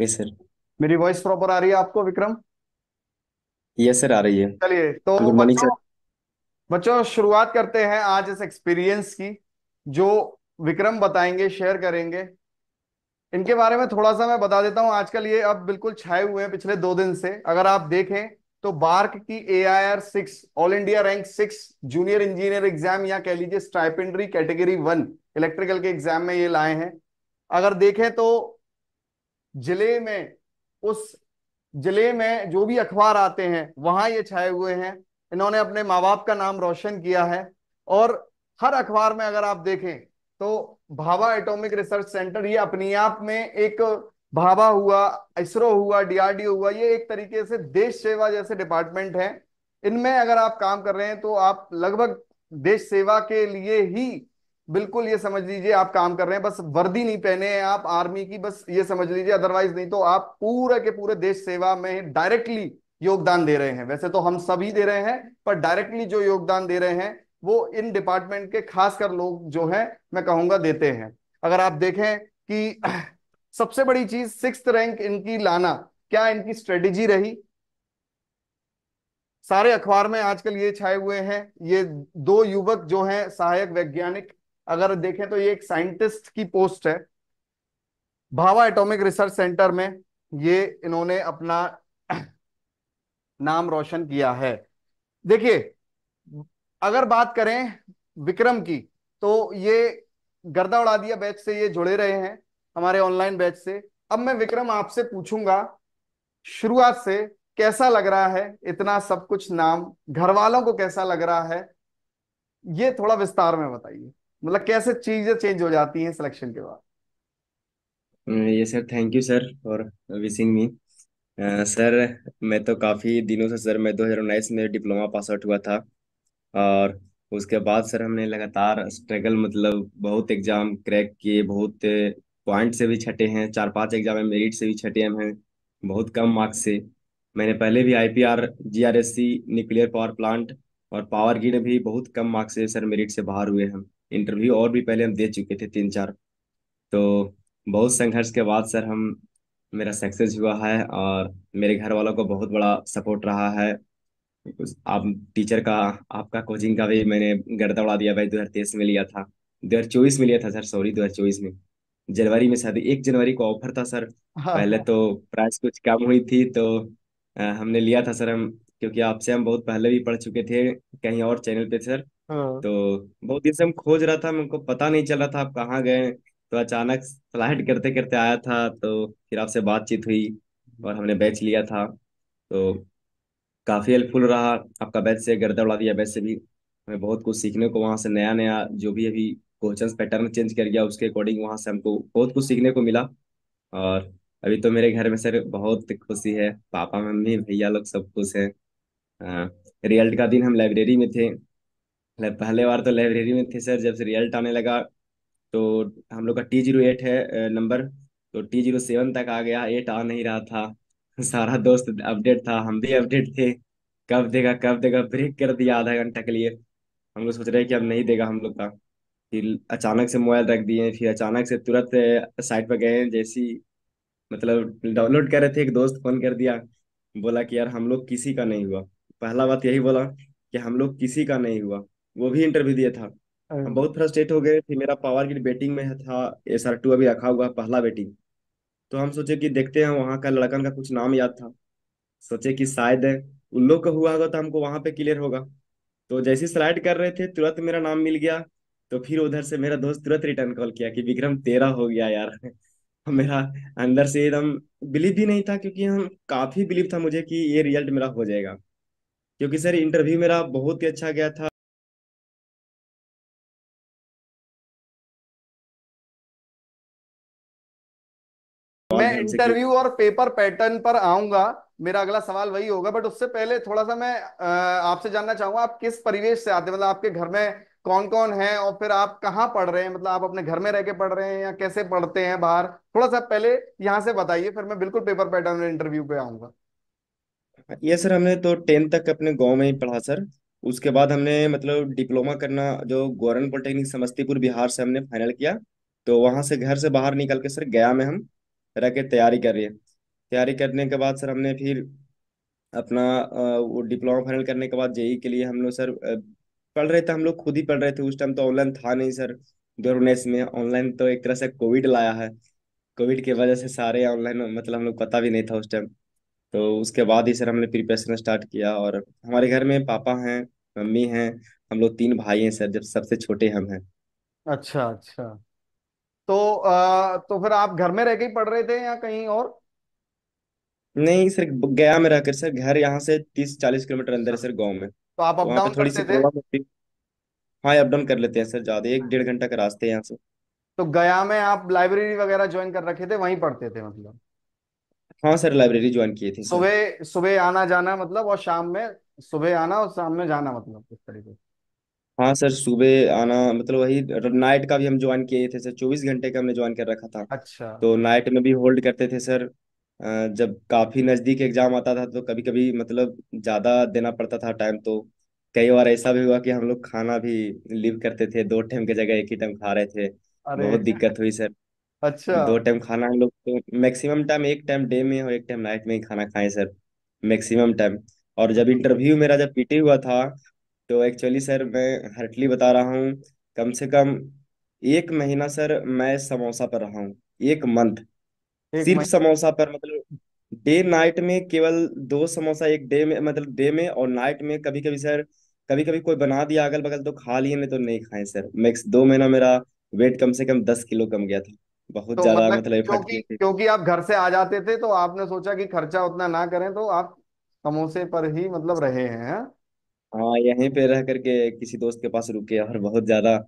Okay sir. मेरी voice proper आ रही है आपको, विक्रम? यस सर, आ रही है। चलिए तो गुड मॉर्निंग सर। बच्चों बच्चों शुरुआत करते हैं आज इस एक्सपीरियंस की, जो विक्रम बताएंगे, शेयर करेंगे। इनके बारे में थोड़ा सा मैं बता देता हूं। आजकल ये अब बिल्कुल छाए हुए हैं पिछले 2 दिन से। अगर आप देखें तो बार्क की AIR 6 all India rank 6 junior engineer exam, या कह लीजिए स्टाइपेंडरी कैटेगरी 1 इलेक्ट्रिकल के एग्जाम में ये लाए हैं। अगर देखें तो जिले में, उस जिले में जो भी अखबार आते हैं वहां ये छाए हुए हैं। इन्होंने अपने माँ बाप का नाम रोशन किया है। और हर अखबार में अगर आप देखें तो भाभा एटॉमिक रिसर्च सेंटर, ये अपने आप में एक, भाभा हुआ, इसरो हुआ, DRDO हुआ, ये एक तरीके से देश सेवा जैसे डिपार्टमेंट है। इनमें अगर आप काम कर रहे हैं तो आप लगभग देश सेवा के लिए ही, बिल्कुल ये समझ लीजिए आप काम कर रहे हैं। बस वर्दी नहीं पहने हैं आप आर्मी की, बस ये समझ लीजिए, अदरवाइज नहीं तो आप पूरे के पूरे देश सेवा में डायरेक्टली योगदान दे रहे हैं। वैसे तो हम सभी दे रहे हैं, पर डायरेक्टली जो योगदान दे रहे हैं वो इन डिपार्टमेंट के खासकर लोग जो हैं, मैं कहूंगा, देते हैं। अगर आप देखें कि सबसे बड़ी चीज 6th रैंक इनकी लाना, क्या इनकी स्ट्रेटेजी रही। सारे अखबार में आजकल ये छाए हुए हैं। ये दो युवक जो हैं सहायक वैज्ञानिक, अगर देखें तो ये एक साइंटिस्ट की पोस्ट है भाभा एटॉमिक रिसर्च सेंटर में। ये इन्होंने अपना नाम रोशन किया है। देखिए, अगर बात करें विक्रम की, तो ये गर्दा उड़ा दिया बैच से ये जुड़े रहे हैं, हमारे ऑनलाइन बैच से। अब मैं विक्रम आपसे पूछूंगा शुरुआत से, कैसा लग रहा है इतना सब कुछ नाम, घर वालों को कैसा लग रहा है, ये थोड़ा विस्तार में बताइए। मतलब कैसे चीजें चेंज हो जाती हैं सिलेक्शन के बाद। ये sir, thank you sir for wishing me. Sir, मैं तो काफ़ी दिनों से सर, मैं 2019 में डिप्लोमा पास आउट हुआ था। और उसके बाद सर हमने लगातार स्ट्रगल, मतलब बहुत एग्जाम क्रैक किए, बहुत पॉइंट से भी छटे हैं, 4-5 एग्जाम में मेरिट से भी छटे हैं, बहुत कम मार्क्स से। मैंने पहले भी IPR, GRSC, nuclear power plant और पावर ग्रिड भी बहुत कम मार्क्स से सर मेरिट से बाहर हुए हम। इंटरव्यू और भी पहले हम दे चुके थे 3-4। तो बहुत संघर्ष के बाद सर हम, मेरा सक्सेस हुआ है, और मेरे घर वालों को बहुत बड़ा सपोर्ट रहा है। आप टीचर का, आपका कोचिंग का भी मैंने गर्दा उड़ा दिया भाई। 2023 में लिया था, 2024 में लिया था सर, सॉरी 2024 में जनवरी में, शायद 1 जनवरी को ऑफर था सर। पहले हाँ, तो प्राइस कुछ कम हुई थी, तो हमने लिया था सर हम, क्योंकि आपसे हम बहुत पहले भी पढ़ चुके थे कहीं और चैनल पे सर। हाँ। तो बहुत दिन से हम खोज रहा था, हमको पता नहीं चल रहा था आप कहाँ गए। तो अचानक स्लाइड करते करते आया था, तो फिर आपसे बातचीत हुई और हमने बैच लिया था। तो काफ़ी हेल्पफुल रहा आपका बैच से, गर्दा उड़ा दिया बैच से भी। हमें बहुत कुछ सीखने को वहाँ से, नया नया जो भी अभी क्वेश्चन पैटर्न चेंज कर गया उसके अकॉर्डिंग वहाँ से हमको बहुत कुछ सीखने को मिला। और अभी तो मेरे घर में सर बहुत खुशी है, पापा मम्मी भैया लोग सब खुश हैं। रिजल्ट का दिन हम लाइब्रेरी में थे। पहले बार तो लाइब्रेरी में थे सर, जब से रिजल्ट आने लगा तो हम लोग का T08 है नंबर, तो T07 तक आ गया, 8 आ नहीं रहा था। सारा दोस्त अपडेट था, हम भी अपडेट थे। कब देगा कब देगा, ब्रेक कर दिया आधा घंटा के लिए। हम लोग सोच रहे हैं कि अब नहीं देगा हम लोग का। फिर अचानक से मोबाइल रख दिए, फिर अचानक से तुरंत साइट पर गए, जैसी मतलब डाउनलोड कर रहे थे, एक दोस्त फोन कर दिया, बोला कि यार हम लोग किसी का नहीं हुआ। पहला बात यही बोला कि हम लोग किसी का नहीं हुआ, वो भी इंटरव्यू दिया था। हम बहुत फ्रस्ट्रेट हो गए। फिर मेरा पावर ग्रिड बैटिंग में था, SR2 अभी रखा हुआ पहला बैटिंग। तो हम सोचे कि देखते हैं, वहाँ का लड़कन का कुछ नाम याद था, सोचे कि शायद उन लोग का हुआ होगा तो हमको वहां पे क्लियर होगा। तो जैसे स्लाइड कर रहे थे तुरंत मेरा नाम मिल गया। तो फिर उधर से मेरा दोस्त तुरंत रिटर्न कॉल किया कि विक्रम तेरा हो गया यार। मेरा अंदर से एकदम बिलीव भी नहीं था, क्योंकि हम काफी बिलीव था मुझे कि ये रिजल्ट मेरा हो जाएगा, क्योंकि सर इंटरव्यू मेरा बहुत ही अच्छा गया था। सवाल मैं ढंग से किए। इंटरव्यू और पेपर पैटर्न पर आऊंगा। मेरा अगला सवाल वही होगा, बट उससे पहले थोड़ा सा मैं आपसे जानना चाहूंगा, आप किस परिवेश से आते हैं? मतलब आपके घर में कौन कौन है, और फिर आप कहाँ पढ़ रहे हैं? मतलब आप अपने घर में रह के पढ़ रहे हैं या कैसे पढ़ते हैं बाहर? थोड़ा सा पहले यहाँ से बताइए, फिर मैं बिल्कुल पेपर पैटर्न इंटरव्यू पे आऊंगा। ये सर हमने तो 10th तक अपने गांव में ही पढ़ा सर। उसके बाद हमने मतलब डिप्लोमा करना जो गवर्नमेंट पॉलिटेक्निक समस्तीपुर बिहार से हमने फाइनल किया। तो वहां से घर से बाहर निकल के सर गया में हम रह के तैयारी कर रहे हैं। तैयारी करने के बाद सर हमने फिर अपना वो डिप्लोमा फाइनल करने के बाद जेई के लिए हम लोग सर पढ़ रहे थे। हम लोग खुद ही पढ़ रहे थे, उस टाइम तो ऑनलाइन था नहीं सर। 2019 में ऑनलाइन तो एक तरह से कोविड लाया है। कोविड की वजह से सारे ऑनलाइन, मतलब हम लोग पता भी नहीं था उस टाइम। तो उसके बाद ही सर हमने प्रिपरेशन स्टार्ट किया। और हमारे घर में पापा हैं, मम्मी हैं, हम लोग 3 भाई हैं सर, जब सबसे छोटे हम हैं। अच्छा अच्छा। तो तो फिर आप घर में रह के ही पढ़ रहे थे या कहीं और? नहीं सर, गया में रहकर सर, घर यहाँ से 30-40 किलोमीटर अंदर अच्छा, है सर, गाँव में। तो आप तो अप वहाँ पे डाउन थोड़ी सी करते थे? प्रॉब्लम होती है। हाँ, अप डाउन कर लेते हैं सर, ज़्यादा 1-1.5 घंटा का रास्ते हैं यहाँ से। तो गया में आप लाइब्रेरी वगैरह ज्वाइन कर रखे थे, वहीं पढ़ते थे मतलब? हाँ सर, लाइब्रेरी ज्वाइन किए थे सर। सुबह सुबह आना जाना मतलब, और शाम में, सुबह आना और शाम में जाना मतलब, इस तरीके से? हाँ सर, सुबह आना मतलब वही। नाइट का भी हम ज्वाइन किए थे सर, 24 घंटे का हमने ज्वाइन कर रखा था। अच्छा। तो नाइट में भी होल्ड करते थे सर। जब काफी नजदीक एग्जाम आता था तो कभी कभी मतलब ज्यादा देना पड़ता था टाइम। तो कई बार ऐसा भी हुआ कि हम लोग खाना भी लिव करते थे, 2 टाइम की जगह एक ही टाइम खा रहे थे। अरे। बहुत दिक्कत हुई सर। अच्छा। 2 टाइम खाना हम लोग तो मैक्सिमम टाइम, एक टाइम डे में और एक टाइम नाइट में ही खाना खाएं सर, मैक्सिमम टाइम। और जब इंटरव्यू मेरा जब पीटी हुआ था, तो एक्चुअली सर मैं हर्टली बता रहा हूँ, कम से कम 1 महीना सर मैं समोसा पर रहा हूँ। 1 मंथ एक सिर्फ महीने समोसा पर, मतलब डे नाइट में केवल 2 समोसा एक डे में, मतलब डे में और नाइट में। कभी कभी सर, कभी कभी कोई बना दिया अगल बगल तो खा लिए, नहीं तो नहीं खाए सर। मैक्स 2 महीना मेरा वेट कम से कम 10 किलो कम गया था। बहुत तो ज्यादा मतलब मतलब एफर्ट क्योंकि किए थे। क्योंकि आप घर से आ जाते थे, तो आपने सोचा कि खर्चा उतना ना करें, तो आप समोसे पर ही मतलब रहे हैं, हाँ? हाँ, यहीं पे रह करके किसी दोस्त के पास रुके और बहुत ज्यादा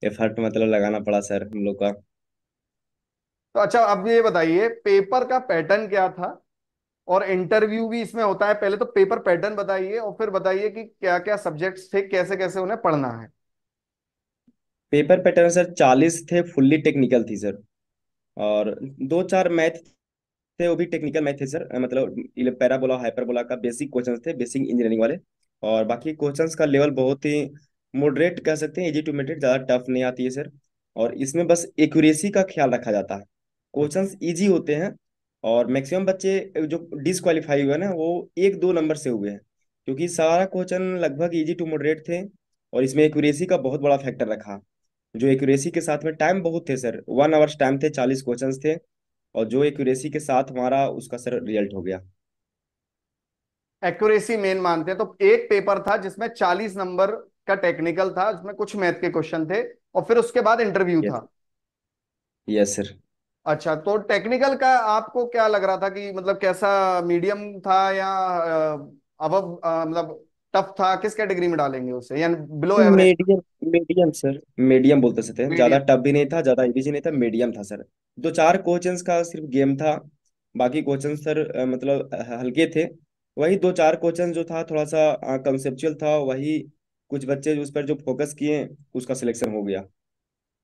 एफर्ट मतलब लगाना पड़ा सर हम लोग का। तो अच्छा, अब ये बताइए पेपर का पैटर्न क्या था, और इंटरव्यू भी इसमें होता है। पहले तो पेपर पैटर्न बताइए, और फिर बताइए कि क्या क्या सब्जेक्ट्स थे, कैसे कैसे उन्हें पढ़ना है। पेपर पैटर्न सर 40 थे, फुल्ली टेक्निकल थी सर। और 2-4 मैथ थे, वो भी टेक्निकल मैथ थे सर। मतलब पैराबोला हाइपरबोला का बेसिक क्वेश्चंस थे, बेसिक इंजीनियरिंग वाले। और बाकी क्वेश्चंस का लेवल बहुत ही मॉडरेट कह सकते हैं, इजी टू मिडरेट, ज़्यादा टफ नहीं आती है सर। और इसमें बस एक्यूरेसी का ख्याल रखा जाता है। क्वेश्चंस इजी होते हैं। और मैक्सिमम बच्चे जो डिसक्वालीफाई हुए ना, वो 1-2 नंबर से हुए हैं, क्योंकि सारा क्वेश्चन लगभग इजी टू मॉडरेट थे। और इसमें एक्यूरेसी का बहुत बड़ा फैक्टर रखा, जो एक्यूरेसी के साथ में टाइम बहुत थे सर, 1 आवर्स टाइम थे, 40 क्वेश्चंस थे। और जो एक्यूरेसी के साथ हमारा उसका सर रिजल्ट हो गया। एक्यूरेसी मेन मानते हैं, तो एक पेपर था जिसमें 40 नंबर का टेक्निकल था, उसमें कुछ मैथ के क्वेश्चन थे, और फिर उसके बाद इंटरव्यू यस। था। Yes sir. अच्छा, तो टेक्निकल का आपको क्या लग रहा था कि मतलब कैसा, मीडियम था या अब मतलब टफ था? किस कैटेगरी में डालेंगे उसे, या below average? Medium, medium sir, medium बोलते सकते हैं। ज्यादा मीडियम। टफ भी नहीं था, ज्यादा इजी नहीं था, मीडियम था सर। 2-4 क्वेश्चंस का सिर्फ गेम था। बाकी क्वेश्चन सर मतलब हल्के थे। वही 2-4 क्वेश्चन जो था थोड़ा सा कंसेप्चुअल था, वही कुछ बच्चे उस पर जो फोकस किए, उसका सिलेक्शन हो गया।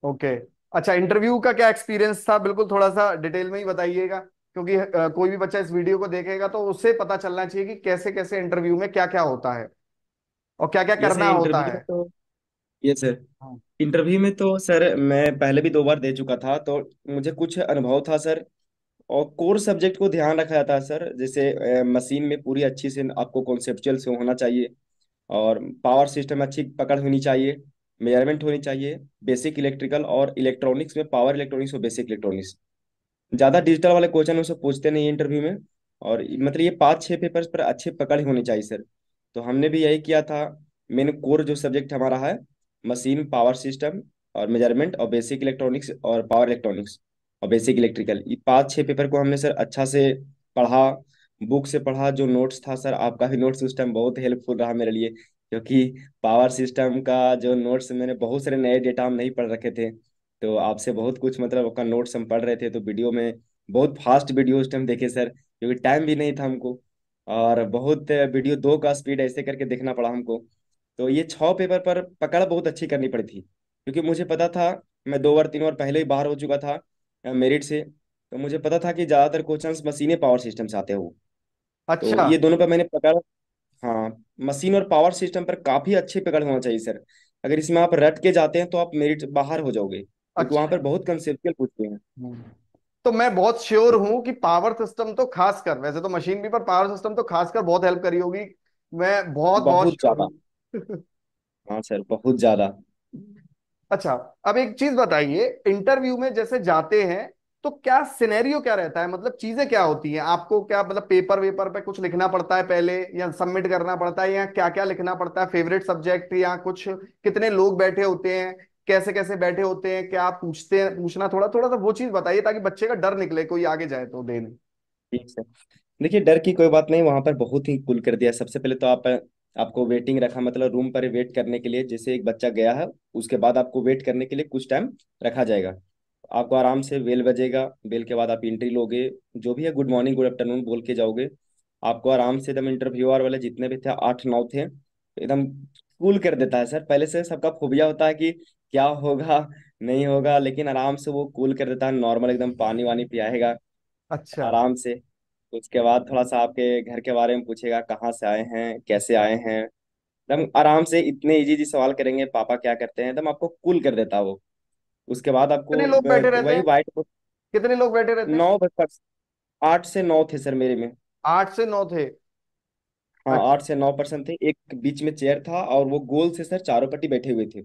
ओके। अच्छा, इंटरव्यू का क्या एक्सपीरियंस था, बिल्कुल थोड़ा सा डिटेल में ही बताइएगा, क्योंकि कोई भी बच्चा इस वीडियो को देखेगा तो उससे पता चलना चाहिए कि कैसे कैसे इंटरव्यू में क्या क्या होता है और क्या क्या ये करना सर होता इंटरव्यू में है। तो, ये सर हाँ। इंटरव्यू में तो सर मैं पहले भी 2 बार दे चुका था, तो मुझे कुछ अनुभव था सर। और कोर सब्जेक्ट को ध्यान रखा जाता है सर, जैसे मशीन में पूरी अच्छी से आपको कॉन्सेप्चुअल से होना चाहिए। और पावर सिस्टम अच्छी पकड़ होनी चाहिए, मेजरमेंट होनी चाहिए। बेसिक इलेक्ट्रिकल और इलेक्ट्रॉनिक्स में पावर इलेक्ट्रॉनिक्स और बेसिक इलेक्ट्रॉनिक्स। ज़्यादा डिजिटल वाले क्वेश्चन उससे पूछते नहीं इंटरव्यू में। और मतलब ये 5-6 पेपर्स पर अच्छे पकड़ होनी चाहिए सर। तो हमने भी यही किया था। मेन कोर जो सब्जेक्ट हमारा है, मशीन, पावर सिस्टम और मेजरमेंट और बेसिक इलेक्ट्रॉनिक्स और पावर इलेक्ट्रॉनिक्स और बेसिक इलेक्ट्रिकल, ये 5-6 पेपर को हमने सर अच्छा से पढ़ा। बुक से पढ़ा। जो नोट्स था सर, आपका भी नोट्स उस टाइम बहुत हेल्पफुल रहा मेरे लिए, क्योंकि पावर सिस्टम का जो नोट्स, मैंने बहुत सारे नए डेटा हम नहीं पढ़ रखे थे। तो आपसे बहुत कुछ मतलब आपका नोट्स हम पढ़ रहे थे, तो वीडियो में बहुत फास्ट वीडियो उस टाइम देखे सर, क्योंकि टाइम भी नहीं था हमको। और बहुत वीडियो 2 का स्पीड ऐसे करके देखना पड़ा हमको। तो ये 6 पेपर पर पकड़ बहुत अच्छी करनी पड़ी थी, क्योंकि मुझे पता था, मैं 2 बार 3 बार पहले ही बाहर हो चुका था मेरिट से। तो मुझे पता था कि ज़्यादातर क्वेश्चंस मशीनें पावर सिस्टम से आते हो। तो अच्छा। ये दोनों पर मैंने पकड़, हाँ, मशीन और पावर सिस्टम पर काफ़ी अच्छी पकड़ होना चाहिए सर। अगर इसमें आप रट के जाते हैं तो आप मेरिट बाहर हो जाओगे, क्योंकि वहां अच्छा। पर बहुत कंसेप्चुअल पूछते हैं। हम्म। तो मैं बहुत श्योर हूं कि पावर सिस्टम तो खासकर, वैसे तो मशीन भी, पर पावर सिस्टम तो खासकर बहुत हेल्प करी होगी। मैं बहुत बहुत बहुत श्योर ज्यादा। हूँ। हाँ सर, बहुत ज्यादा। अच्छा, अब एक चीज बताइए, इंटरव्यू में जैसे जाते हैं तो क्या सिनेरियो क्या रहता है, मतलब चीजें क्या होती हैं, आपको क्या मतलब पेपर वेपर पे कुछ लिखना पड़ता है पहले, या सबमिट करना पड़ता है, या क्या क्या लिखना पड़ता है, फेवरेट सब्जेक्ट या कुछ, कितने लोग बैठे होते हैं, कैसे कैसे बैठे होते हैं, क्या आप पूछते हैं, पूछना थोड़ा थोड़ा सा वो चीज बताइए ताकि बच्चे का डर निकले कोई आगे जाए तो देने। ठीक सर। देखिए, डर की कोई बात नहीं, वहां पर बहुत ही कूल कर दिया। सबसे पहले तो आपको वेटिंग रखा, मतलब रूम पर वेट करने के लिए। जैसे एक बच्चा गया है, उसके बाद आपको वेट करने के लिए कुछ टाइम रखा जाएगा। आपको आराम से बेल बजेगा, बेल के बाद आप एंट्री लोगे। जो भी है, गुड मॉर्निंग गुड आफ्टरनून बोल के जाओगे। आपको आराम से एकदम, इंटरव्यूअर वाले जितने भी थे, 8 9 थे, एकदम कूल कर देता है सर। पहले से सबका फोबिया होता है कि क्या होगा नहीं होगा, लेकिन आराम से वो कूल कर देता है। नॉर्मल एकदम पानी वानी पियाएगा अच्छा। आराम से। उसके बाद थोड़ा सा आपके घर के बारे में पूछेगा, कहाँ से आए हैं, कैसे आए हैं। एकदम आराम से इतने इजी इजी सवाल करेंगे, पापा क्या करते हैं, एकदम आपको कूल कर देता है वो। उसके बाद आपको कितने लोग बैठे रहते वही हैं, व्हाइट बोर्ड। कितने लोग बैठे रहते हैं? 9 बज तक, 8 से 9 थे सर मेरे में। 8 से 9 थे। हाँ, अच्छा। 8 से 9 पर्सन थे। एक बीच में चेयर था, और वो गोल से सर चारों पट्टी बैठे हुए थे,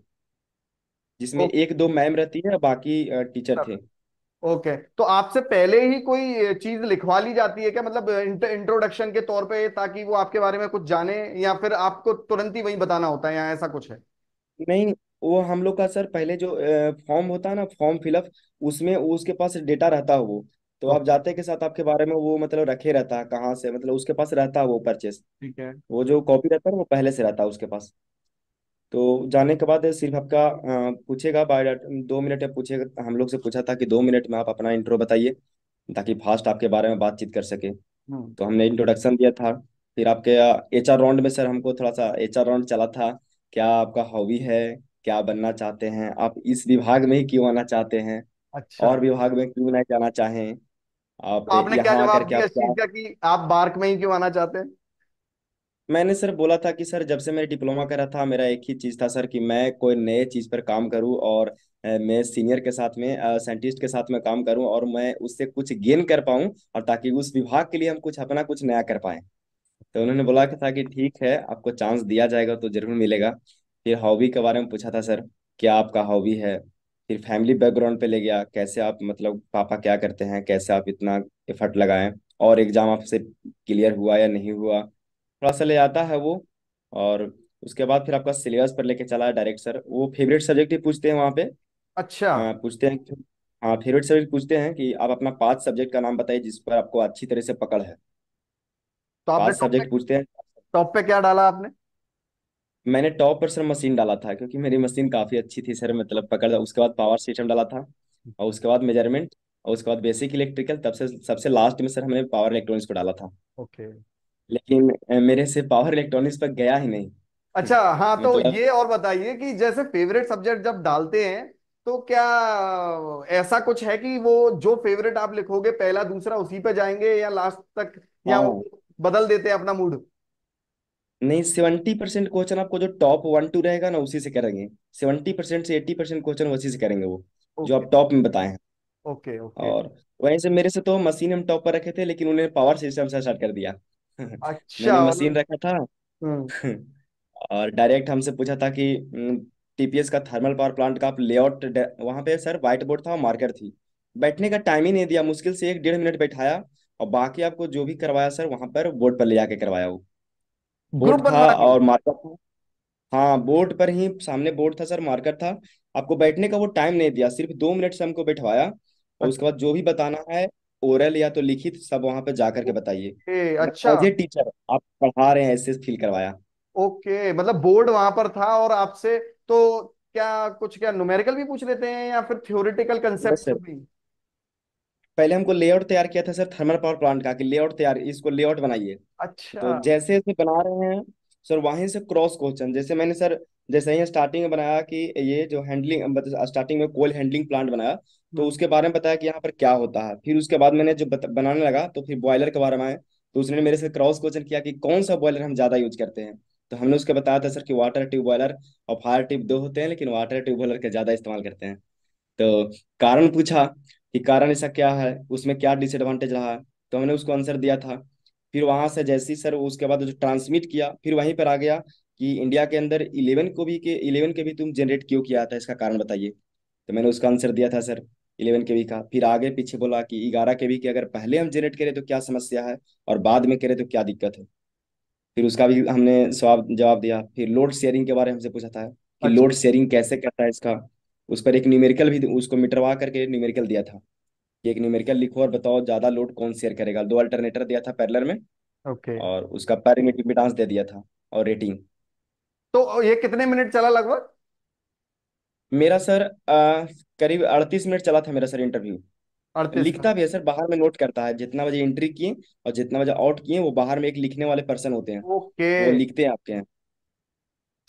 जिसमें एक दो मैम रहती है, बाकी टीचर थे। ओके, तो आपसे पहले ही कोई चीज लिखवा ली जाती है क्या, मतलब इंट्रोडक्शन के तौर पे, ताकि वो आपके बारे में कुछ जाने, या फिर आपको तुरंत ही वही बताना होता है, या ऐसा कुछ है? नहीं, वो हम लोग का सर पहले जो फॉर्म होता है ना, फॉर्म फिलअप, उसमें उसके पास डेटा रहता है वो। तो आप ओके। जाते के साथ आपके बारे में वो मतलब रखे रहता है, कहाँ से, मतलब उसके पास रहता है वो परचेस। ठीक है। वो जो कॉपी रहता है वो पहले से रहता है उसके पास। तो जाने के बाद सिर्फ आपका पूछेगा बायोडाटा, 2 मिनट में पूछेगा। हम लोग से पूछा था कि 2 मिनट में आप अपना इंट्रो बताइए, ताकि फास्ट आपके बारे में बातचीत कर सके। हम्म। तो हमने इंट्रोडक्शन दिया था। फिर आपके एचआर राउंड में सर हमको थोड़ा सा एचआर राउंड चला था। क्या आपका हॉबी है, क्या बनना चाहते हैं आप, इस विभाग में ही क्यों आना चाहते हैं, अच्छा, और विभाग में क्यों नहीं जाना चाहें, आप तो आपने क्या यहाँ आकर जवाब के दिया आप इस चीज क्या। का कि आप बार्क में ही क्यों आना चाहते हैं? मैंने सर बोला था कि सर जब से मैं डिप्लोमा कर रहा था, मेरा एक ही चीज़ था सर, कि मैं कोई नए चीज़ पर काम करूं, और मैं सीनियर के साथ में, साइंटिस्ट के साथ में काम करूं, और मैं उससे कुछ गेन कर पाऊं, और ताकि उस विभाग के लिए हम कुछ अपना कुछ नया कर पाएं। तो उन्होंने बोला कि था कि ठीक है, आपको चांस दिया जाएगा तो जरूर मिलेगा। फिर हॉबी के बारे में पूछा था सर, क्या आपका हॉबी है। फिर फैमिली बैकग्राउंड पे ले गया, कैसे आप, मतलब पापा क्या करते हैं, कैसे आप इतना एफर्ट लगाएं, और एग्जाम आपसे क्लियर हुआ या नहीं हुआ, थोड़ा सा ले आता है वो। और उसके बाद फिर आपका सिलेबस पर लेके चला है डायरेक्ट सर। वो फेवरेट सब्जेक्ट ही पूछते हैं वहाँ पे। अच्छा, पूछते हैं हाँ, फेवरेट सब्जेक्ट पूछते हैं कि आप अपना 5 सब्जेक्ट का नाम बताइए जिस पर आपको अच्छी तरह से पकड़ है। तो आपने 5 सब्जेक्ट पूछते हैं। टॉप पे क्या डाला आपने? मैंने टॉप पर सर मशीन डाला था, क्योंकि मेरी मशीन काफ़ी अच्छी थी सर, मतलब पकड़। उसके बाद पावर सिस्टम डाला था, और उसके बाद मेजरमेंट, और उसके बाद बेसिक इलेक्ट्रिकल, तब से सबसे लास्ट में सर हमने पावर इलेक्ट्रॉनिक्स को डाला था। ओके। लेकिन मेरे से पावर इलेक्ट्रॉनिक्स पर गया ही नहीं। अच्छा, हाँ, तो मतलब ये और बताइए कि जैसे फेवरेट सब्जेक्ट जब डालते हैं तो क्या ऐसा कुछ है कि वो जो फेवरेट आप लिखोगे पहला दूसरा उसी पे जाएंगे, या लास्ट तक, या वो हाँ, बदल देते हैं अपना मूड? नहीं, 70% क्वेश्चन आपको जो टॉप 1 2 रहेगा ना, उसी से करेंगे। 70% से 80% क्वेश्चन उसी से करेंगे वो, जो ओके। आप टॉप में बताए हैं। ओके। ओके। और वहीं से मेरे से तो मशीन हम टॉप पर रखे थे, लेकिन उन्हें पावर सिस्टम से स्टार्ट कर दिया। अच्छा, मैंने मशीन मतलब। रखा था। हम्म। और डायरेक्ट हमसे पूछा था कि टीपीएस का, थर्मल पावर प्लांट का आप लेआउट। वहां पे सर व्हाइट बोर्ड था और मार्कर थी। बैठने का टाइम ही नहीं दिया, मुश्किल से 1 1.5 मिनट बैठाया। और बाकी आपको जो भी करवाया सर, वहां पर बोर्ड पर ले जाके करवाया वो। ग्रुप बोर्ड था बनवा के? और मार्कर था। हाँ, बोर्ड पर ही, सामने बोर्ड था सर, मार्कर था। आपको बैठने का वो टाइम नहीं दिया, सिर्फ 2 मिनट से हमको बैठवाया। और उसके बाद जो भी बताना है, ओरल या तो लिखित, सब वहां पे जा करके बताइए। ओके। मतलब अच्छा। एज ए टीचर आप पढ़ा रहे हैं, ऐसे फील करवाया। ओके, मतलब बोर्ड वहां पर था और आपसे, तो क्या कुछ, क्या न्यूमेरिकल भी पूछ लेते हैं या फिर थ्योरेटिकल यस कंसेप्ट सर। भी? पहले हमको लेआउट तैयार किया था सर, थर्मल पावर प्लांट का, कि लेआउट तैयार, इसको लेआउट बनाइए। अच्छा। तो जैसे जैसे बना रहे हैं सर, वहीं से क्रॉस क्वेश्चन, जैसे मैंने सर, जैसे ही स्टार्टिंग में बनाया कि ये जो हैंडलिंग, मतलब स्टार्टिंग में कोयल हैंडलिंग प्लांट बनाया, तो हम्म। उसके बारे में बताया कि यहाँ पर क्या होता है। फिर उसके बाद मैंने जो बनाने लगा, तो फिर बॉयलर के बारे में आए। तो उसने मेरे से क्रॉस क्वेश्चन किया कि कौन सा बॉयलर हम ज्यादा यूज करते हैं। तो हमने उसके बताया था सर कि वाटर ट्यूब बॉयलर और फायर ट्यूब दो होते हैं, लेकिन वाटर ट्यूब बॉयलर के ज्यादा इस्तेमाल करते हैं। तो कारण पूछा। कि कारण ऐसा क्या है, उसमें क्या डिसएडवांटेज रहा है। तो हमने उसको आंसर दिया था। फिर वहां से जैसे ही सर उसके बाद जो ट्रांसमिट किया, फिर वहीं पर आ गया कि इंडिया के अंदर 11 के भी तुम जनरेट क्यों किया था, इसका कारण बताइए। तो मैंने उसका आंसर दिया था सर, 11 के बी का। फिर आगे पीछे बोला कि 11 के बी की अगर पहले हम जनरेट करें तो क्या समस्या है, और बाद में करें तो क्या दिक्कत है। फिर उसका भी हमने जवाब जवाब दिया। फिर लोड शेयरिंग के बारे में हमसे पूछा था कि अच्छा। लोड शेयरिंग कैसे करता है इसका। उस पर एक न्यूमेरिकल भी उसको मिटरवा करके न्यूमेरिकल दिया था कि एक न्यूमेरिकल लिखो और बताओ ज्यादा लोड कौन शेयर करेगा। दो अल्टरनेटर दिया था पैरेलल में, ओके। और उसका पर यूनिट इम्पीडेंस दे दिया था, और रेटिंग। तो ये कितने मिनट चला लगभग? मेरा सर करीब 38 मिनट चला था मेरा सर इंटरव्यू। 38 मिनट। लिखता भी है सर, बाहर में नोट करता है जितना बजे एंट्री किए और जितना बजे आउट किए, वो बाहर में एक लिखने वाले पर्सन होते हैं, ओके। वो लिखते हैं आपके यहाँ।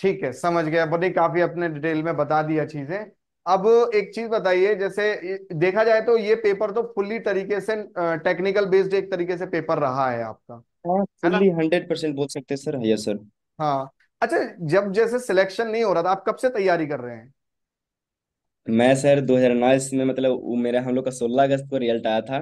ठीक है, समझ गया। बड़ी काफी अपने डिटेल में बता दिया चीजें। अब एक चीज बताइए, जैसे देखा जाए तो ये पेपर तो फुल्ली तरीके से टेक्निकल बेस्ड एक तरीके से पेपर रहा है आपका, हाँ, है ना? फुल्ली 100% बोल सकते हैं सर, यस सर। हाँ। अच्छा, जब जैसे सिलेक्शन नहीं हो रहा था, आप कब से तैयारी कर रहे हैं? मैं सर 2019 में, मतलब वो मेरा हम लोग का 16 अगस्त को रिजल्ट आया था।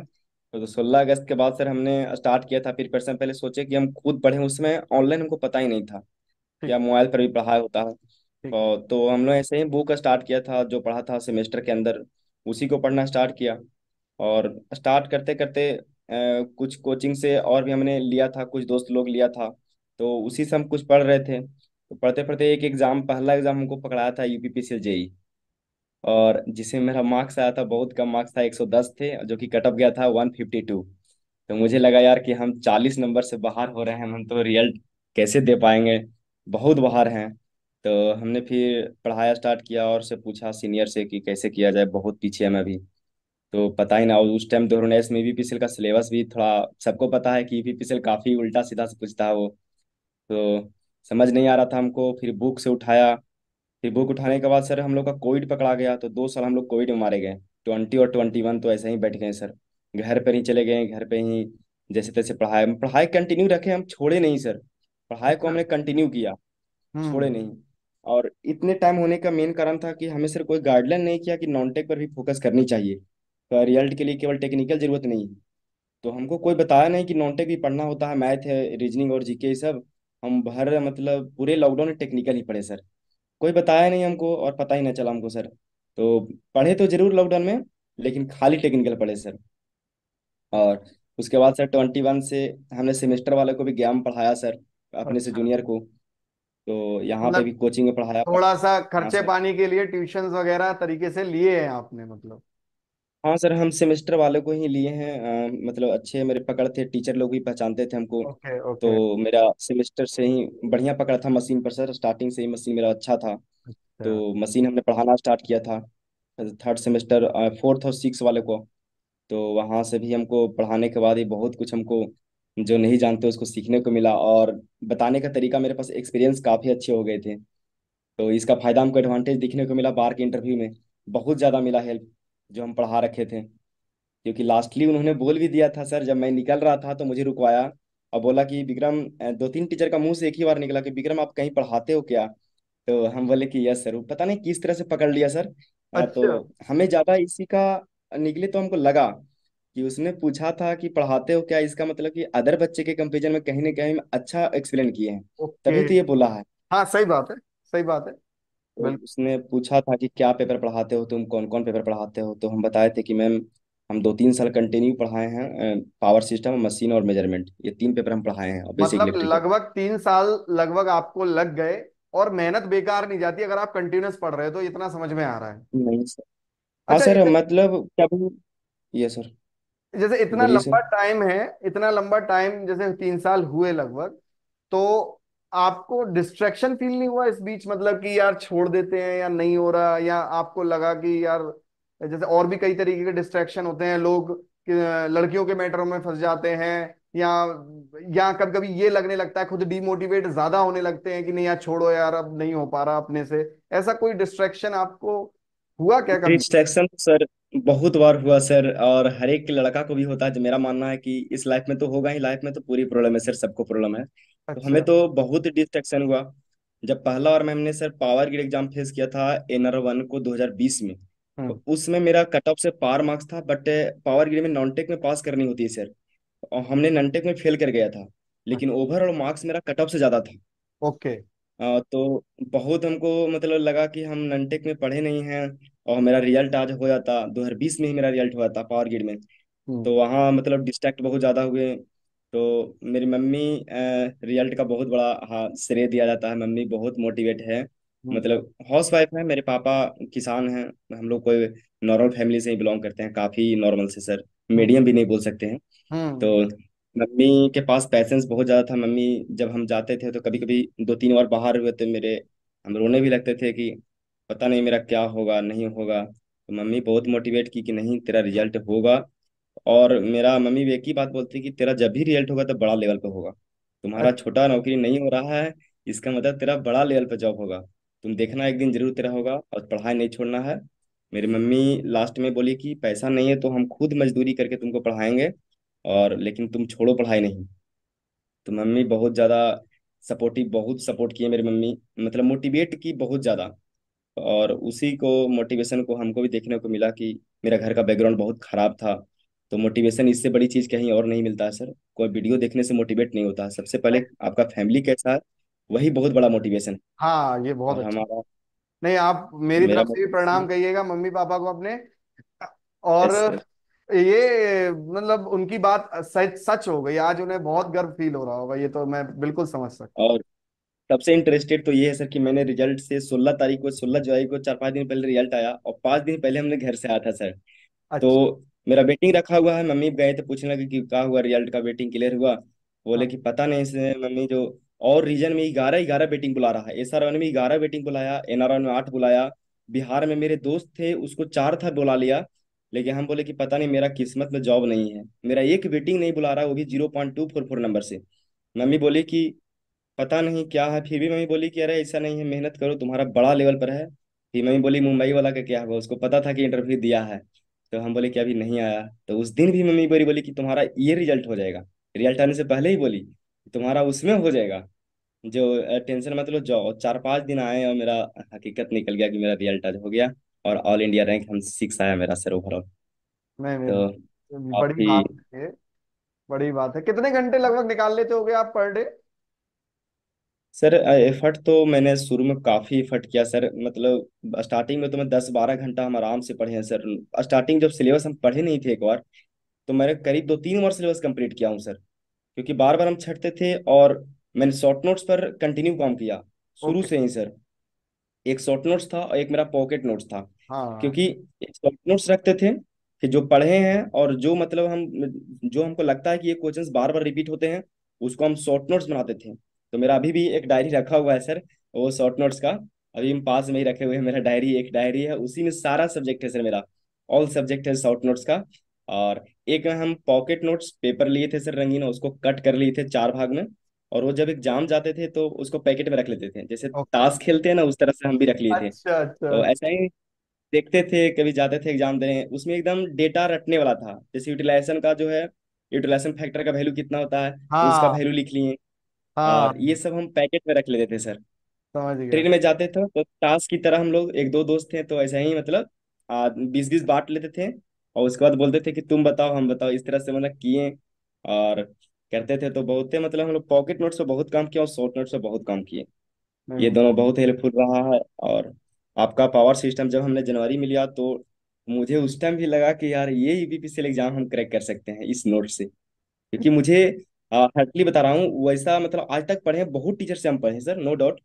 तो 16 अगस्त के बाद सर हमने स्टार्ट किया था प्रिपरेशन। पहले सोचे कि हम खुद पढ़ें, उसमें ऑनलाइन हमको पता ही नहीं था, ठीक या है। मोबाइल पर भी पढ़ाई होता है। ठीक है। और तो हम लोग ऐसे ही बुक स्टार्ट किया था, जो पढ़ा था सेमेस्टर के अंदर उसी को पढ़ना स्टार्ट किया। और स्टार्ट करते करते कुछ कोचिंग से और भी हमने लिया था, कुछ दोस्त लोग लिया था, तो उसी से हम कुछ पढ़ रहे थे। तो पढ़ते पढ़ते एक एग्जाम, पहला एग्जाम हमको पकड़ाया था यूपीपीसीएल जेई, और जिसमें मेरा मार्क्स आया था, बहुत कम मार्क्स था, 110 थे, जो कि कट ऑफ गया था 152। तो मुझे लगा यार कि हम 40 नंबर से बाहर हो रहे हैं, हम तो रिजल्ट कैसे दे पाएंगे, बहुत बाहर हैं। तो हमने फिर पढ़ाया स्टार्ट किया, और से पूछा सीनियर से कि कैसे किया जाए, बहुत पीछे है मैं अभी। तो पता ही ना, और उस टाइम 2019 में ईपीपीसीएल का सिलेबस भी थोड़ा, सबको पता है कि ईपीपीसीएल काफी उल्टा सीधा से पूछता है वो। तो समझ नहीं आ रहा था हमको। फिर बुक से उठाया। फिर बुक उठाने के बाद सर हम लोग का कोविड पकड़ा गया, तो 2 साल हम लोग कोविड में मारे गए। 20 और 21 तो ऐसे ही बैठ गए सर, घर पर ही चले गए, घर पे ही जैसे तैसे पढ़ाई पढ़ाई कंटिन्यू रखे, हम छोड़े नहीं सर। पढ़ाई को अच्छा। हमने कंटिन्यू किया, छोड़े हम्म। नहीं। और इतने टाइम होने का मेन कारण था कि हमें सर कोई गाइडलाइन नहीं किया कि नॉन टेक पर भी फोकस करनी चाहिए, तो रिजल्ट के लिए केवल टेक्निकल जरूरत नहीं है। तो हमको कोई बताया नहीं कि नॉन टेक भी पढ़ना होता है, मैथ है, रीजनिंग और जीके, सब। हम भर मतलब पूरे लॉकडाउन में टेक्निकल ही पढ़े सर। कोई बताया नहीं हमको, और पता ही नहीं चला हमको सर। तो पढ़े तो जरूर लॉकडाउन में, लेकिन खाली टेक्निकल पढ़े सर। और उसके बाद सर 21 से हमने सेमेस्टर वाले को भी ज्ञान पढ़ाया सर, अपने से अच्छा। जूनियर को। तो यहाँ पे भी मतलब कोचिंग में पढ़ाया। थोड़ा सा हाँ खर्चे सर। पानी के लिए ट्यूशंस वगैरह तरीके से लिए हैं आपने, मतलब? हाँ सर, हम सेमेस्टर वाले को ही लिए हैं। मतलब अच्छे मेरे पकड़ थे, टीचर लोग भी पहचानते थे हमको। ओके। ओके। तो मेरा सेमेस्टर से ही बढ़िया पकड़ था मशीन पर सर, स्टार्टिंग से ही मशीन मेरा अच्छा था। अच्छा। तो मशीन हमने पढ़ाना स्टार्ट किया था थर्ड सेमेस्टर, फोर्थ और सिक्स वाले को। तो वहाँ से भी हमको पढ़ाने के बाद ही बहुत कुछ हमको जो नहीं जानते उसको सीखने को मिला, और बताने का तरीका, मेरे पास एक्सपीरियंस काफ़ी अच्छे हो गए थे। तो इसका फायदा हमको एडवांटेज दिखने को मिला बार के इंटरव्यू में, बहुत ज़्यादा मिला हेल्प, जो हम पढ़ा रखे थे। क्योंकि लास्टली उन्होंने बोल भी दिया था सर, जब मैं निकल रहा था तो मुझे रुकवाया और बोला कि विक्रम, दो तीन टीचर का मुंह से एक ही बार निकला कि विक्रम आप कहीं पढ़ाते हो क्या। तो हम बोले कि यस सर। वो पता नहीं किस तरह से पकड़ लिया सर। अच्छा। तो हमें ज़्यादा इसी का निकले, तो हमको लगा कि उसने पूछा था कि पढ़ाते हो क्या, इसका मतलब कि अदर बच्चे के कंपेरिजन में कहीं ना कहीं अच्छा एक्सप्लेन किए हैं, ओके। तभी तो ये बोला है। हाँ, सही बात है। सही बात है। तो बिल्कुल। उसने पूछा था कि क्या पेपर पढ़ाते हो तुम, कौन कौन पेपर पढ़ाते हो। तो हम बताए थे कि मैम, हम 2-3 साल कंटिन्यू पढ़ाए हैं, पावर सिस्टम, मशीन और मेजरमेंट, ये 3 पेपर हम पढ़ाए हैं, और बेसिक मतलब इलेक्ट्रिकल। लगभग 3 साल लगभग आपको लग गए। और मेहनत बेकार नहीं जाती अगर आप कंटिन्यूअस पढ़ रहे हो, तो इतना समझ में आ रहा है। नहीं सर। हाँ अच्छा, सर, मतलब कभी, ये सर, जैसे इतना बोलिए लंबा सर। टाइम है, इतना लंबा टाइम जैसे 3 साल हुए लगभग, तो आपको डिस्ट्रैक्शन फील नहीं हुआ इस बीच, मतलब कि यार छोड़ देते हैं या नहीं हो रहा, या आपको लगा कि यार जैसे और भी कई तरीके के डिस्ट्रैक्शन होते हैं, लोग लड़कियों के मैटरों में फंस जाते हैं, या कभी कभी ये लगने लगता है, खुद डिमोटिवेट ज्यादा होने लगते हैं कि नहीं यार छोड़ो यार, अब नहीं हो पा रहा अपने से। ऐसा कोई डिस्ट्रैक्शन आपको हुआ क्या कभी? डिस्ट्रैक्शन सर बहुत बार हुआ सर, और हर एक लड़का को भी होता है, जो मेरा मानना है कि इस लाइफ में तो होगा ही, लाइफ में तो पूरी प्रॉब्लम है सर, सबको प्रॉब्लम है। तो हमें अच्छा। तो बहुत डिस्ट्रैक्शन हुआ। जब पहला बार मैंने sir power grid exam face किया था, एनआर 1 को 2020 में, हम्म। उसमें मेरा कट ऑफ से पार मार्क्स था, बट पावर ग्रेड में नॉन टेक में पास करनी होती है सर, और हमने नॉन टेक में फेल कर गया था, लेकिन ओवरऑल मार्क्स मेरा कट ऑफ से ज़्यादा था। ओके। तो बहुत हमको मतलब लगा कि हम ननटेक में पढ़े नहीं हैं, और मेरा रिजल्ट आज हो जाता, 2020 में ही मेरा रिजल्ट हुआ था पावर ग्रिड में। हम्म। तो वहाँ मतलब डिस्ट्रैक्ट बहुत ज़्यादा हुए। तो मेरी मम्मी, रिजल्ट का बहुत बड़ा हाँ श्रेय दिया जाता है, मम्मी बहुत मोटिवेट है। हम्म। मतलब हाउस वाइफ है, मेरे पापा किसान हैं। हम लोग कोई नॉर्मल फैमिली से ही बिलोंग करते हैं, काफ़ी नॉर्मल से सर, हम्म। मीडियम भी नहीं बोल सकते हैं। तो हम्म। मम्मी के पास पैसेंस बहुत ज़्यादा था। मम्मी जब हम जाते थे तो कभी कभी 2-3 बार बाहर हुए थे मेरे, हम रोने भी लगते थे कि पता नहीं मेरा क्या होगा नहीं होगा। तो मम्मी बहुत मोटिवेट की कि नहीं तेरा रिजल्ट होगा। और मेरा मम्मी भी एक ही बात बोलती कि तेरा जब भी रिजल्ट होगा तो बड़ा लेवल पे होगा, तुम्हारा अच्छा। छोटा नौकरी नहीं हो रहा है, इसका मतलब तेरा बड़ा लेवल पे जॉब होगा, तुम देखना एक दिन जरूर तेरा होगा, और पढ़ाई नहीं छोड़ना है। मेरी मम्मी लास्ट में बोली कि पैसा नहीं है तो हम खुद मजदूरी करके तुमको पढ़ाएंगे, और लेकिन तुम छोड़ो पढ़ाई नहीं। तो मम्मी बहुत ज़्यादा सपोर्टिव, बहुत सपोर्ट किए मेरी मम्मी, मतलब मोटिवेट की बहुत ज़्यादा। और उसी को मोटिवेशन को हमको भी देखने को मिला कि मेरा घर का बैकग्राउंड बहुत खराब था। तो मोटिवेशन इससे बड़ी चीज़ कहीं और नहीं मिलता है सर, कोई वीडियो देखने से मोटिवेट नहीं होता है, सबसे नहीं। पहले आपका फैमिली कैसा है वही बहुत बड़ा मोटिवेशन है। हाँ, ये बहुत और अच्छा। हमारा, नहीं, आप मेरी मेरा तरफ से भी प्रणाम मोटिवेशन, कहिएगा मम्मी पापा को अपने। और यस सर। ये मतलब उनकी बात सच सच हो गई, आज उन्हें बहुत गर्व फील हो रहा होगा, ये तो मैं बिल्कुल समझ सकता हूँ। और सबसे इंटरेस्टेड तो ये है सर कि मैंने रिजल्ट से 16 तारीख को, 16 जुलाई को, 4-5 दिन पहले रिजल्ट आया, और 5 दिन पहले हमने घर से आया था सर। तो अच्छा। मेरा वेटिंग रखा हुआ है, मम्मी गए थे पूछने लगे कि क्या हुआ, रिजल्ट का वेटिंग क्लियर हुआ? बोले हाँ। कि पता नहीं से मम्मी जो, और रीजन में 11-11 वेटिंग बुला रहा है, SR1 में 11 वेटिंग बुलाया, NR1 में 8 बुलाया। बिहार में मेरे दोस्त थे उसको 4 था बुला लिया। लेकिन हम बोले कि पता नहीं मेरा किस्मत में जॉब नहीं है, मेरा एक वेटिंग नहीं बुला रहा, वो भी 0.244 नंबर से। मम्मी बोली कि पता नहीं क्या है, फिर भी मम्मी बोली कि अरे ऐसा नहीं है, मेहनत करो, तुम्हारा बड़ा लेवल पर है। फिर मम्मी बोली मुंबई वाला का क्या हुआ, उसको पता था कि इंटरव्यू दिया है। तो हम बोले कि अभी नहीं आया। तो उस दिन भी मम्मी बोली बोली कि तुम्हारा ये रिजल्ट हो जाएगा, रिजल्ट आने से पहले ही बोली तुम्हारा उसमें हो जाएगा, जो टेंशन मत लो जाओ। और 4-5 दिन आए और मेरा हकीकत निकल गया कि मेरा रिजल्ट आज हो गया, और ऑल इंडिया रैंक हम 6 आया मेरा सर ओवरऑल। नहीं तो नहीं, बड़ी काफी, बात है ये। बड़ी बात है। कितने घंटे लगभग निकाल लेते होगे आप पर डे? सर एफर्ट तो मैंने शुरू में काफ़ी एफर्ट किया सर, मतलब स्टार्टिंग में तो मैं 10-12 घंटा हम आराम से पढ़े हैं सर। स्टार्टिंग जब सिलेबस हम पढ़े नहीं थे एक बार, तो मैंने करीब 2-3 बार सिलेबस कंप्लीट किया हूँ सर, क्योंकि बार बार हम छटते थे। और मैंने शॉर्ट नोट्स पर कंटिन्यू काम किया शुरू ओके। से ही सर। एक शॉर्ट नोट्स था और एक मेरा पॉकेट नोट्स था, हाँ। क्योंकि एक शॉर्ट नोट्स रखते थे कि जो पढ़े हैं, और जो मतलब हम, जो हमको लगता है कि ये क्वेश्चंस बार बार रिपीट होते हैं, उसको हम शॉर्ट नोट्स बनाते थे। तो मेरा अभी भी एक डायरी रखा हुआ है सर, वो शॉर्ट नोट्स का, अभी हम पास में ही रखे हुए हैं। मेरा डायरी, एक डायरी है, उसी में सारा सब्जेक्ट है सर मेरा, ऑल सब्जेक्ट है शॉर्ट नोट्स का। और एक हम पॉकेट नोट्स पेपर लिए थे सर रंगीन, उसको कट कर लिए थे 4 भाग में, और वो जब एग्जाम जाते थे तो उसको पैकेट में रख लेते थे, जैसे ओके। ताश खेलते हैं ना उस तरह से हम भी रख लिए थे। अच्छा अच्छा। तो ऐसा ही देखते थे, कभी जाते थे एग्जाम देने, उसमें एकदम डेटा रटने वाला था, जैसे यूटिलाइजेशन का जो है, यूटिलाइजेशन फैक्टर का वैल्यू कितना होता है, उसका हाँ। वैल्यू लिख लिए। हाँ, और ये सब हम पैकेट में रख लेते थे सर। समझ गया। ट्रेन में जाते थे तो टास्क की तरह, हम लोग 1-2 दोस्त थे तो ऐसा ही मतलब 20-20 बांट लेते थे, और उसके बाद बोलते थे कि तुम बताओ हम बताओ, इस तरह से मतलब किए और करते थे। तो बहुत मतलब हम लोग पॉकेट नोट से बहुत काम किया और शॉर्ट नोट से बहुत काम किए, नहीं ये नहीं। दोनों बहुत हेल्पफुल रहा है। और आपका पावर सिस्टम जब हमने जनवरी में लिया, तो मुझे उस टाइम भी लगा कि यार ये यूपीपीसीएल एग्जाम हम क्रैक कर सकते हैं इस नोट से, क्योंकि मुझे हर्टली बता रहा हूँ, वैसा मतलब आज तक पढ़े हैं, बहुत टीचर से हम पढ़े हैं सर, नो डाउट,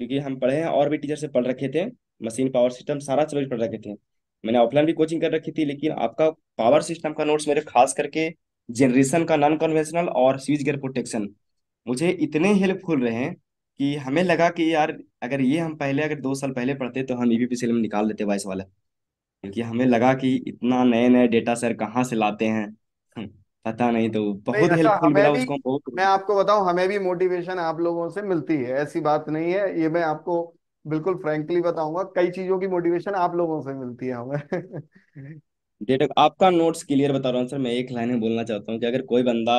क्योंकि हम पढ़े हैं और भी टीचर से पढ़ रखे थे, मशीन पावर सिस्टम सारा सब्जेक्ट पढ़ रखे थे। मैंने ऑफलाइन भी कोचिंग कर रखी थी, लेकिन आपका पावर सिस्टम का नोट्स मेरे खास करके जनरेशन का नॉन कन्वेंशनल और स्विच गियर प्रोटेक्शन मुझे इतने हेल्पफुल रहे हैं कि हमें लगा कि यार अगर ये हम पहले, अगर 2 साल पहले पढ़ते तो हम ईवीपीसीएल में निकाल लेते वाइस वाला, क्योंकि हमें लगा कि इतना नए नए डेटा सर कहाँ से लाते हैं। पता नहीं, तो नहीं, बहुत अच्छा, हेल्पफुल हमें मिला भी, उसको, हम मैं बहुत। आपको बताऊं, हमें भी मोटिवेशन आप लोगों से मिलती है, ऐसी बात नहीं है, ये मैं आपको बिल्कुल फ्रैंकली बताऊंगा, कई चीजों की मोटिवेशन आप लोगों से मिलती है हमें। डेटा आपका नोट्स क्लियर बता रहा हूँ सर, मैं एक लाइन में बोलना चाहता हूँ कि अगर कोई बंदा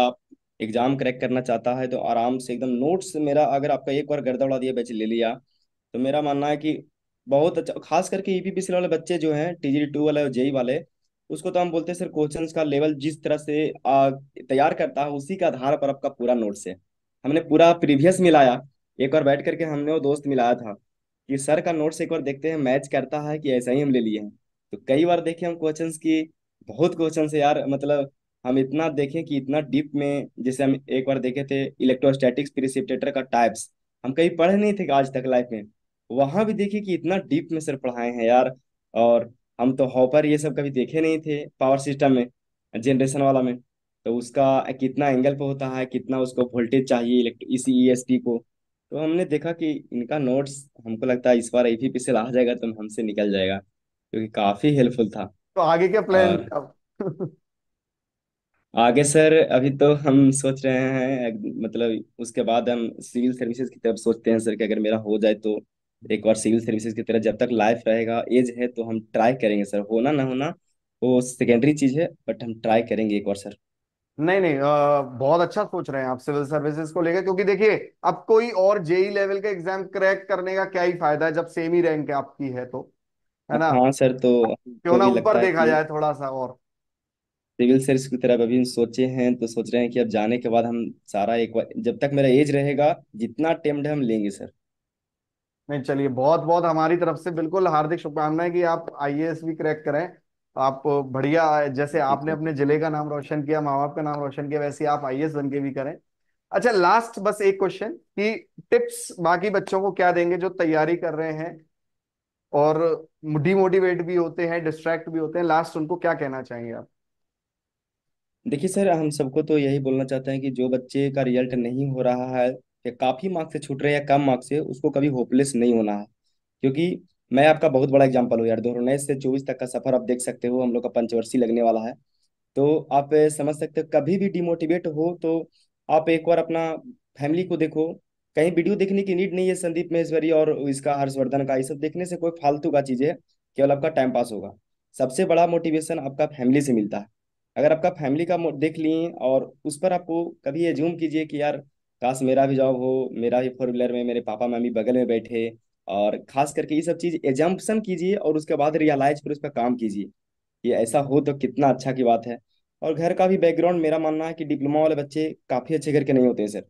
एग्जाम क्रैक करना चाहता है तो आराम से एकदम नोट्स मेरा, अगर आपका एक बार गर्दा उड़ा दिया बैच ले लिया, तो मेरा मानना है कि बहुत अच्छा, खास करके ईपीपीसी वाले बच्चे जो हैं, टीजीटी 2 वाले और जेई वाले, उसको तो हम बोलते हैं सर क्वेश्चंस का लेवल जिस तरह से तैयार करता है उसी के आधार पर आपका पूरा नोट्स है। हमने पूरा प्रीवियस मिलाया, एक बार बैठ करके हमने वो दोस्त मिलाया था कि सर का नोट्स एक बार देखते हैं मैच करता है कि ऐसा ही हम ले लिए हैं। तो कई बार देखे हम क्वेश्चंस की, बहुत क्वेश्चन है यार, मतलब हम इतना देखें कि इतना डीप में, जैसे हम एक बार देखे थे इलेक्ट्रोस्टैटिक्स प्रिसिपिटेटर का टाइप्स, हम कहीं पढ़े नहीं थे आज तक लाइफ में। वहां भी देखिए कि इतना डीप में सर पढ़ाए हैं यार। और हम तो हॉपर ये सब कभी देखे नहीं थे पावर सिस्टम में, जनरेशन वाला में। तो उसका कितना एंगल पे होता है, कितना उसको वोल्टेज चाहिए इसी ईएसपी को। तो हमने देखा कि इनका नोट्स हमको लगता है इस बार एपीपी से आ जाएगा तो हमसे निकल जाएगा, क्योंकि काफी हेल्पफुल था। तो आगे क्या प्लान और अब? आगे सर अभी तो हम सोच रहे हैं, मतलब उसके बाद हम सिविल सर्विसेज की तरफ सोचते हैं सर कि अगर मेरा हो जाए तो एक बार सिविल सर्विसेज की तरफ, जब तक लाइफ रहेगा एज है तो हम ट्राई करेंगे सर। होना ना होना वो सेकेंडरी चीज है, बट हम ट्राई करेंगे एक बार सर। नहीं नहीं, बहुत अच्छा सोच रहे हैं आप सिविल सर्विसेज को लेकर, क्योंकि देखिए अब कोई और जेई लेवल का एग्जाम क्रैक करने का क्या ही फायदा है जब सेम ही रैंक आपकी है तो, है ना? हाँ सर, तो क्यों हमको ना भी ऊपर लगता है देखा कि जाए थोड़ा सा और। सिविल सर्विस की तरफ अभी सोचे हैं, तो सोच रहे हैं कि अब जाने के बाद हम सारा एक बार, जब तक मेरा एज रहेगा जितना अटेम्प्ट है हम लेंगे सर। नहीं चलिए, बहुत बहुत हमारी तरफ से बिल्कुल हार्दिक शुभकामनाएं कि आप आईएएस भी क्रैक करें। आप बढ़िया, जैसे जी आपने सर। अपने जिले का नाम रोशन किया, माँ बाप का नाम रोशन किया, वैसे ही आप आईएएस बन के भी करें। अच्छा, लास्ट बस एक क्वेश्चन कि टिप्स बाकी बच्चों को क्या देंगे जो तैयारी कर रहे हैं और डिमोटिवेट भी होते हैं, डिस्ट्रैक्ट भी होते हैं, लास्ट उनको क्या कहना चाहेंगे आप? देखिए सर, हम सबको तो यही बोलना चाहते हैं कि जो बच्चे का रिजल्ट नहीं हो रहा है, या काफी मार्क्स से छूट रहे हैं या कम मार्क्स से, उसको कभी होपलेस नहीं होना है। क्योंकि मैं आपका बहुत बड़ा एग्जांपल हूँ यार, 2019 से 24 तक का सफर आप देख सकते हो, हम लोग का पंचवर्षीय लगने वाला है। तो आप समझ सकते हो, कभी भी डिमोटिवेट हो तो आप एक बार अपना फैमिली को देखो। कहीं वीडियो देखने की नीड नहीं है संदीप महेश्वरी और इसका हर्षवर्धन का, ये सब देखने से कोई फालतू का चीज है, केवल आपका टाइम पास होगा। सबसे बड़ा मोटिवेशन आपका फैमिली से मिलता है। अगर आपका फैमिली का देख लिए और उस पर आपको कभी एज्यूम कीजिए कि यार काश मेरा भी जॉब हो, मेरा भी फोर व्हीलर में मेरे पापा मम्मी बगल में बैठे, और खास करके ये सब चीज एजम्पशन कीजिए और उसके बाद रियलाइज पर उस पर काम कीजिए। ये ऐसा हो तो कितना अच्छा की बात है। और घर का भी बैकग्राउंड, मेरा मानना है कि डिप्लोमा वाले बच्चे काफी अच्छे घर के नहीं होते हैं सर।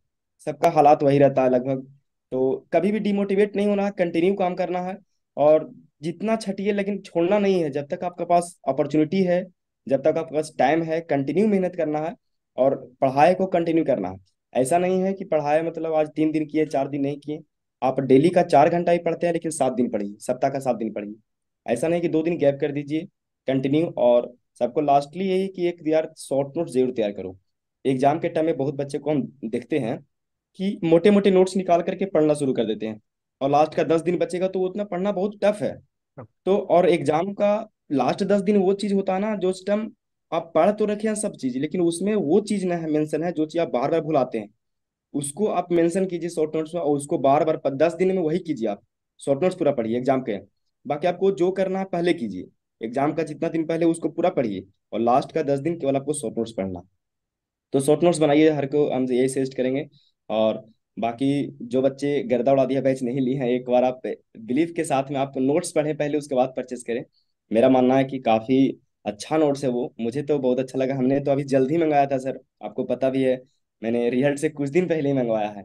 सबका हालात वही रहता है लगभग। तो कभी भी डिमोटिवेट नहीं होना है, कंटिन्यू काम करना है। और जितना छटिए लेकिन छोड़ना नहीं है, जब तक आपके पास अपॉर्चुनिटी है, जब तक आपके पास टाइम है, कंटिन्यू मेहनत करना है। और पढ़ाई को कंटिन्यू करना है। ऐसा नहीं है कि पढ़ाई मतलब आज 3 दिन किए 4 दिन नहीं किए। आप डेली का 4 घंटा ही पढ़ते हैं लेकिन 7 दिन पढ़िए, सप्ताह का 7 दिन पढ़िए। ऐसा नहीं कि 2 दिन गैप कर दीजिए, कंटिन्यू। और सबको लास्टली यही कि एक यार शॉर्ट नोट जरूर तैयार करो। एग्जाम के टाइम में बहुत बच्चे को हम देखते हैं कि मोटे मोटे नोट्स निकाल करके पढ़ना शुरू कर देते हैं, और लास्ट का 10 दिन बचेगा तो वो उतना पढ़ना बहुत टफ है। तो और एग्जाम का लास्ट 10 दिन वो चीज होता है ना, जो उस टाइम आप पढ़ तो रखे हैं सब चीज, लेकिन उसमें वो चीज ना है, मेंशन है जो चीज आप बार बार भुलाते हैं, उसको आप मेंशन कीजिए शॉर्ट नोट्स में, और उसको बार बार 10 दिन में वही कीजिए आप। शॉर्ट नोट्स पूरा पढ़िए एग्जाम के। बाकी आपको जो करना है पहले कीजिए, एग्जाम का जितना दिन पहले उसको पूरा पढ़िए, और लास्ट का 10 दिन केवल आपको शॉर्ट नोट्स पढ़ना। तो शॉर्ट नोट्स बनाइए, हर को हम यही सजेस्ट करेंगे। और बाकी जो बच्चे गर्दा उड़ा दिया बैच नहीं लिए हैं, एक बार आप बिलीव के साथ में आप नोट्स पढ़ें पहले, उसके बाद परचेस करें। मेरा मानना है कि काफ़ी अच्छा नोट्स है वो, मुझे तो बहुत अच्छा लगा। हमने तो अभी जल्द ही मंगाया था सर, आपको पता भी है, मैंने रिजल्ट से कुछ दिन पहले ही मंगवाया है।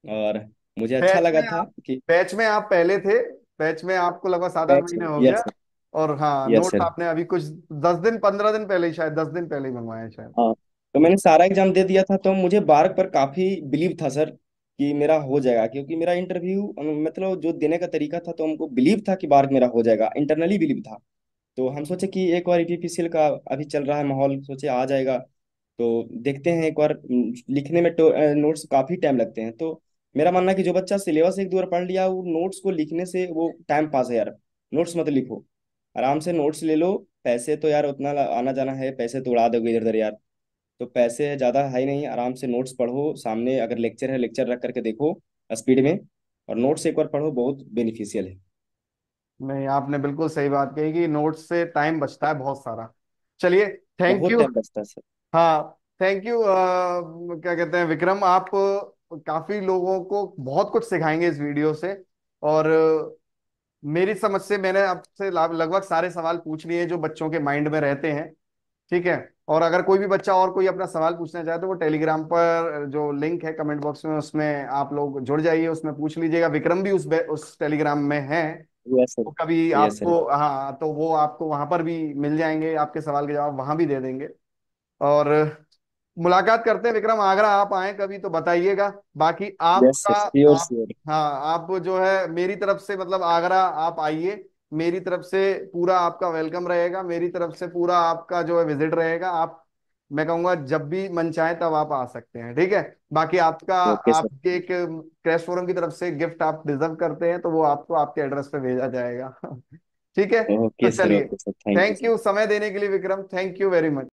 और मुझे अच्छा बैच लगा में था आप कि बैच में आप पहले थे? बैच में आपको लगभग 7-8 महीने हो गया? Yes sir. और हाँ, यस नोट्स सर। आपने अभी कुछ 10 दिन 15 दिन पहले ही, शायद 10 दिन पहले ही मंगवाए हैं शायद। हाँ, तो मैंने सारा एग्जाम दे दिया था, तो मुझे बार्क पर काफी बिलीव था सर कि मेरा हो जाएगा, क्योंकि मेरा इंटरव्यू मतलब जो देने का तरीका था, तो हमको बिलीव था कि बार्क मेरा हो जाएगा, इंटरनली बिलीव था। तो हम सोचे कि एक बार ईपीपीसीएल का अभी चल रहा है माहौल, सोचे आ जाएगा। तो देखते हैं एक बार, लिखने में तो नोट्स काफी टाइम लगते हैं। तो मेरा मानना है कि जो बच्चा सिलेबस एक दो बार पढ़ लिया, वो नोट्स को लिखने से वो टाइम पास है यार। नोट्स मत लिखो, आराम से नोट्स ले लो। पैसे तो यार उतना आना जाना है, पैसे तो उड़ा दोगे इधर उधर यार। तो पैसे ज़्यादा है ही नहीं, आराम से नोट्स पढ़ो, सामने अगर लेक्चर है लेक्चर रख करके देखो स्पीड में, और नोट्स एक बार पढ़ो, बहुत बेनिफिशियल है। नहीं, आपने बिल्कुल सही बात कही कि नोट्स से टाइम बचता है बहुत सारा। चलिए, थैंक बहुत यू। टाइम बचता है सर। हाँ, थैंक यू। क्या कहते हैं विक्रम, आप काफी लोगों को बहुत कुछ सिखाएंगे इस वीडियो से। और मेरी समझ से मैंने आपसे लगभग सारे सवाल पूछ लिए जो बच्चों के माइंड में रहते हैं। ठीक है। और अगर कोई भी बच्चा और कोई अपना सवाल पूछना चाहे तो वो टेलीग्राम पर जो लिंक है कमेंट बॉक्स में, उसमें आप लोग जुड़ जाइए, उसमें पूछ लीजिएगा। विक्रम भी उस टेलीग्राम में है। Yes sir. तो कभी यस सर। आपको, हाँ, तो वो आपको वहां पर भी मिल जाएंगे, आपके सवाल के जवाब वहां भी दे देंगे। और मुलाकात करते हैं विक्रम, आगरा आप आए कभी तो बताइएगा। बाकी यस आपका, सर, श्योर आप, श्योर। हाँ, आप जो है मेरी तरफ से मतलब आगरा आप आइए, मेरी तरफ से पूरा आपका वेलकम रहेगा, मेरी तरफ से पूरा आपका जो है विजिट रहेगा। आप, मैं कहूंगा जब भी मन चाहे तब आप आ सकते हैं, ठीक है। बाकी आपका, ओके सर। आपके एक क्रैश फोरम की तरफ से गिफ्ट आप डिजर्व करते हैं, तो वो आपको आपके एड्रेस पे भेजा जाएगा। ठीक है। तो ओके सर, चलिए, okay sir, thank you thank sir. You समय देने के लिए Vikram, thank you very much.